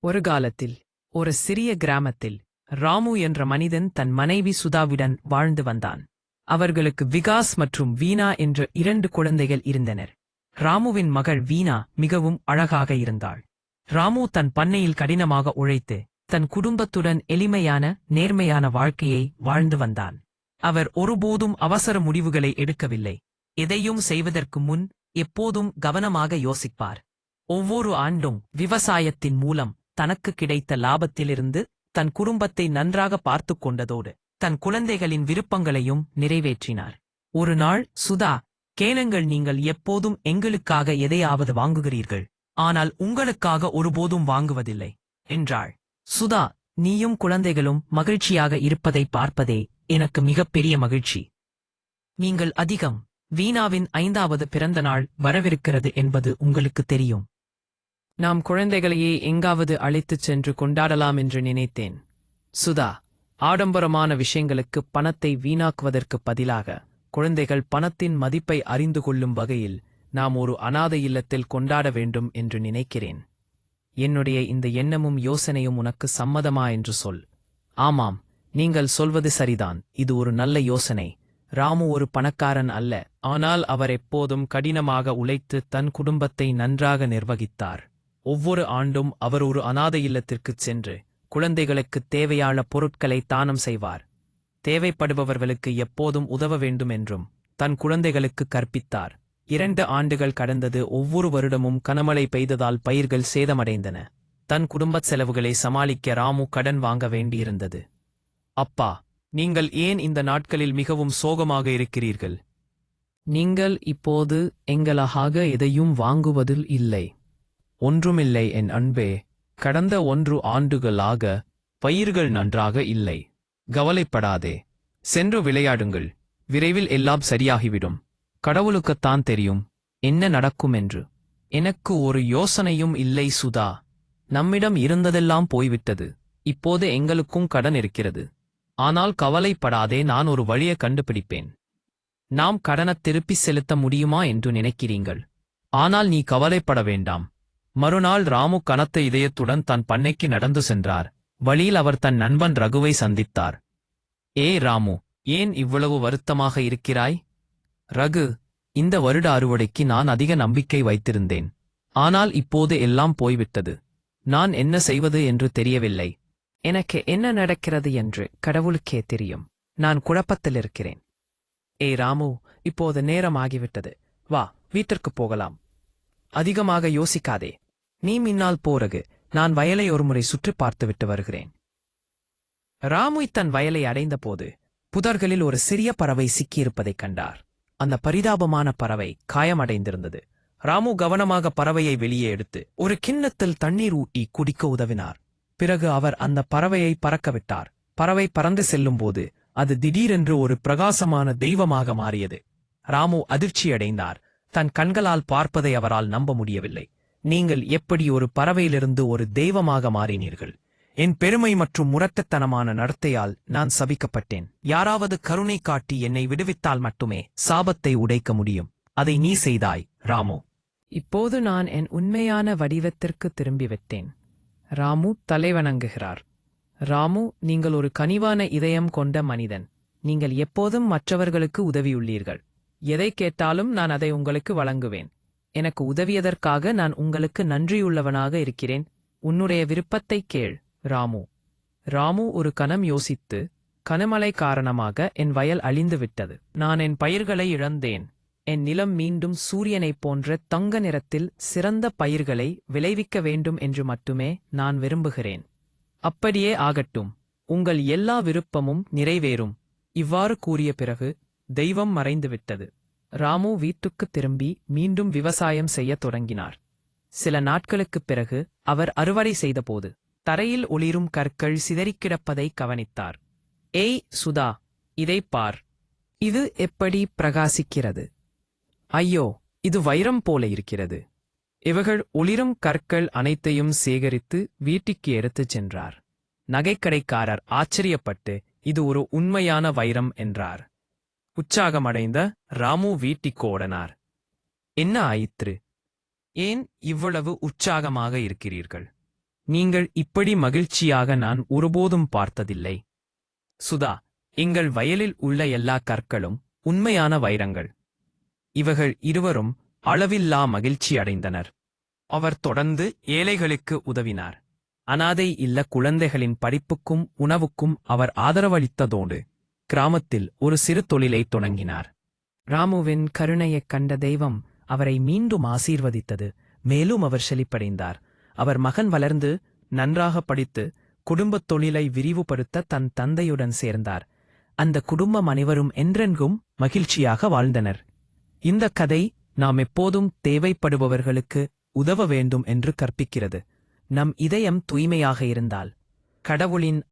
ஒரு காலத்தில் ஒரு சிறிய கிராமத்தில் ராமு என்ற மனிதன் தன் மனைவி சுதாவுடன் வாழ்ந்து வந்தான். அவர்களுக்கு விகாஸ் மற்றும் வீணா என்ற 2 குழந்தைகள் இருந்தனர். ராமுவின் மகள் வீணா மிகவும் அழகாக இருந்தாள். ராமு தன் பண்ணையில் கடினமாக உழைத்து தன் குடும்பத்துடன் எளிமையான நேர்மையான வாழ்க்கையை வாழ்ந்து வந்தான். அவர் ஒருபோதும் அவசர முடிவுகளை எடுக்கவில்லை. எதையும் செய்வதற்கு முன் எப்போதும் கவனமாக யோசிப்பார். ஒவ்வொரு ஆண்டும் விவசாயத்தின் மூலம் தனக்கு கிடைத்த லாபத்திலிருந்து தன் குடும்பத்தை நன்றாக பார்த்துக் கொண்டதோடு தன் குழந்தைகளின் விருப்பங்களையும் நிறைவேற்றினார். ஒரு நாள், சுதா, கேளுங்கள், நீங்கள் எப்போதும் எங்களுக்காக எதையாவது வாங்குகிறீர்கள், ஆனால் உங்களுக்காக ஒருபோதும் வாங்குவதில்லை என்றாள். சுதா, நீயும் குழந்தைகளும் மகிழ்ச்சியாக இருப்பதை பார்ப்பதே எனக்கு மிகப்பெரிய மகிழ்ச்சி. நீங்கள் அதிகம். வீணாவின் 5வது பிறந்த நாள் வரவிருக்கிறது என்பது உங்களுக்கு தெரியும். நாம் குழந்தைகளையே எங்காவது அழைத்துச் சென்று கொண்டாடலாம் என்று நினைத்தேன். சுதா, ஆடம்பரமான விஷயங்களுக்கு பணத்தை வீணாக்குவதற்கு பதிலாக குழந்தைகள் பணத்தின் மதிப்பை அறிந்து கொள்ளும் வகையில் நாம் ஒரு அனாதை இல்லத்தில் கொண்டாட வேண்டும் என்று நினைக்கிறேன். என்னுடைய இந்த எண்ணமும் யோசனையும் உனக்கு சம்மதமா என்று சொல். ஆமாம், நீங்கள் சொல்வது சரிதான், இது ஒரு நல்ல யோசனை. ராமு ஒரு பணக்காரன் அல்ல, ஆனால் அவர் எப்போதும் கடினமாக உழைத்து தன் குடும்பத்தை நன்றாக நிர்வகித்தார். ஒவ்வொரு ஆண்டும் அவர் ஒரு அனாதை இல்லத்திற்குச் சென்று குழந்தைகளுக்குத் தேவையான பொருட்களை தானம் செய்வார். தேவைப்படுபவர்களுக்கு எப்போதும் உதவ வேண்டும் என்றும் தன் குழந்தைகளுக்கு கற்பித்தார். 2 ஆண்டுகள் கடந்தது. ஒவ்வொரு வருடமும் கனமழை பெய்ததால் பயிர்கள் சேதமடைந்தன. தன் குடும்பச் செலவுகளை சமாளிக்க ராமு கடன் வாங்க வேண்டியிருந்தது. அப்பா, நீங்கள் ஏன் இந்த நாட்களில் மிகவும் சோகமாக இருக்கிறீர்கள்? நீங்கள் இப்போது எங்களுக்காக எதையும் வாங்குவதில் இல்லை. ஒன்றுமில்லை என் அன்பே, கடந்த 1 ஆண்டுகளாக பயிர்கள் நன்றாக இல்லை. கவலைப்படாதே, சென்று விளையாடுங்கள், விரைவில் எல்லாம் சரியாகிவிடும். கடவுளுக்குத்தான் தெரியும் என்ன நடக்கும் என்று. எனக்கு ஒரு யோசனையும் இல்லை சுதா. நம்மிடம் இருந்ததெல்லாம் போய்விட்டது. இப்போது எங்களுக்கும் கடன் இருக்கிறது. ஆனால் கவலைப்படாதே, நான் ஒரு வழியை கண்டுபிடிப்பேன். நாம் கடனைத் திருப்பி செலுத்த முடியுமா என்று நினைக்கிறீர்கள்? ஆனால் நீ கவலைப்பட வேண்டாம். மறுநாள் ராமு கனத்த இதயத்துடன் தன் பண்ணைக்கு நடந்து சென்றார். வழியில் அவர் தன் நண்பன் ரகுவை சந்தித்தார். ஏய் ராமு, ஏன் இவ்வளவு வருத்தமாக இருக்கிறாய்? ரகு, இந்த வருட அறுவடைக்கு நான் அதிக நம்பிக்கை வைத்திருந்தேன். ஆனால் இப்போது எல்லாம் போய்விட்டது. நான் என்ன செய்வது என்று தெரியவில்லை. எனக்கு என்ன நடக்கிறது என்று கடவுளுக்கே தெரியும். நான் குழப்பத்தில் இருக்கிறேன். ஏய் ராமு, இப்போது நேரமாகிவிட்டது. வா, வீட்டிற்குப் போகலாம். அதிகமாக யோசிக்காதே. நீ மின்னால் போறகு நான் வயலை ஒருமுறை சுற்றி பார்த்துவிட்டு வருகிறேன். ராமு தன் வயலை அடைந்தபோது புதர்களில் ஒரு சிறிய பறவை சிக்கியிருப்பதைக் கண்டார். அந்த பரிதாபமான பறவை காயமடைந்திருந்தது. ராமு கவனமாக பறவையை வெளியே எடுத்து ஒரு கிண்ணத்தில் தண்ணீர் ஊட்டி குடிக்க உதவினார். பிறகு அவர் அந்த பறவையை பறக்கவிட்டார். பறவை பறந்து செல்லும்போது அது திடீரென்று ஒரு பிரகாசமான தெய்வமாக மாறியது. ராமு அதிர்ச்சியடைந்தார். தன் கண்களால் பார்ப்பதை அவரால் நம்ப முடியவில்லை. நீங்கள் எப்படி ஒரு பறவையிலிருந்து ஒரு தெய்வமாக மாறினீர்கள்? என் பெருமை மற்றும் முரட்டுத்தனமான நடத்தையால் நான் சபிக்கப்பட்டேன். யாராவது கருணை காட்டி என்னை விடுவித்தால் மட்டுமே சாபத்தை உடைக்க முடியும். அதை நீ செய்தாய், ராமு. இப்போது நான் என் உண்மையான வடிவத்திற்கு திரும்பிவிட்டேன். ராமு தலைவணங்குகிறார். ராமு, நீங்கள் ஒரு கனிவான இதயம் கொண்ட மனிதன். நீங்கள் எப்போதும் மற்றவர்களுக்கு உதவியுள்ளீர்கள். எதை கேட்டாலும் நான் அதை உங்களுக்கு வழங்குவேன். எனக்கு உதவியதற்காக நான் உங்களுக்கு நன்றியுள்ளவனாக இருக்கிறேன். உன்னுடைய விருப்பத்தை கேள், ராமு. ராமு ஒரு கணம் யோசித்து, கனமழை காரணமாக என் வயல் அழிந்துவிட்டது. நான் என் பயிர்களை இழந்தேன். என் நிலம் மீண்டும் சூரியனைப் போன்ற தங்க நிறத்தில் சிறந்த பயிர்களை விளைவிக்க வேண்டும் என்று மட்டுமே நான் விரும்புகிறேன். அப்படியே ஆகட்டும். உங்கள் எல்லா விருப்பமும் நிறைவேறும். இவ்வாறு கூறிய பிறகு தெய்வம் மறைந்துவிட்டது. ராமு வீட்டுக்குத் திரும்பி மீண்டும் விவசாயம் செய்யத் தொடங்கினார். சில நாட்களுக்குப் பிறகு அவர் அறுவடை செய்தபோது தரையில் ஒளிரும் கற்கள் சிதறிக்கிடப்பதை கவனித்தார். ஏய் சுதா, இதைப் பார். இது எப்படி பிரகாசிக்கிறது? ஐயோ, இது வைரம் போல இருக்கிறது. இவர்கள் ஒளிரும் கற்கள் அனைத்தையும் சேகரித்து வீட்டுக்கு எடுத்துச் சென்றார். நகைக்கடைக்காரர் ஆச்சரியப்பட்டு இது ஒரு உண்மையான வைரம் என்றார். உற்சாகமடைந்த ராமு வீட்டிற்கு ஓடனார். என்ன ஆயிற்று? ஏன் இவ்வளவு உற்சாகமாக இருக்கிறீர்கள்? நீங்கள் இப்படி மகிழ்ச்சியாக நான் ஒருபோதும் பார்த்ததில்லை. சுதா, எங்கள் வயலில் உள்ள எல்லா கற்களும் உண்மையான வைரங்கள். இவர்கள் இருவரும் அளவில்லா மகிழ்ச்சி அடைந்தனர். அவர் தொடர்ந்து ஏழைகளுக்கு உதவினார். அனாதை இல்ல குழந்தைகளின் படிப்புக்கும் உணவுக்கும் அவர் ஆதரவளித்ததோடு கிராமத்தில் ஒரு சிறு தொழிலை தொடங்கினார். ராமுவின் கருணையைக் கண்ட தெய்வம் அவரை மீண்டும் ஆசீர்வதித்தது. மேலும் அவர் செழிப்படைந்தார். அவர் மகன் வளர்ந்து நன்றாக படித்து குடும்பத் தொழிலை விரிவுபடுத்த தன் தந்தையுடன் சேர்ந்தார். அந்த குடும்பம் அனைவரும் என்றென்றும் மகிழ்ச்சியாக வாழ்ந்தனர். இந்த கதை நாம் எப்போதும் தேவைப்படுபவர்களுக்கு உதவ வேண்டும் என்று கற்பிக்கிறது. நம் இதயம் தூய்மையாக இருந்தால் கடவுளின்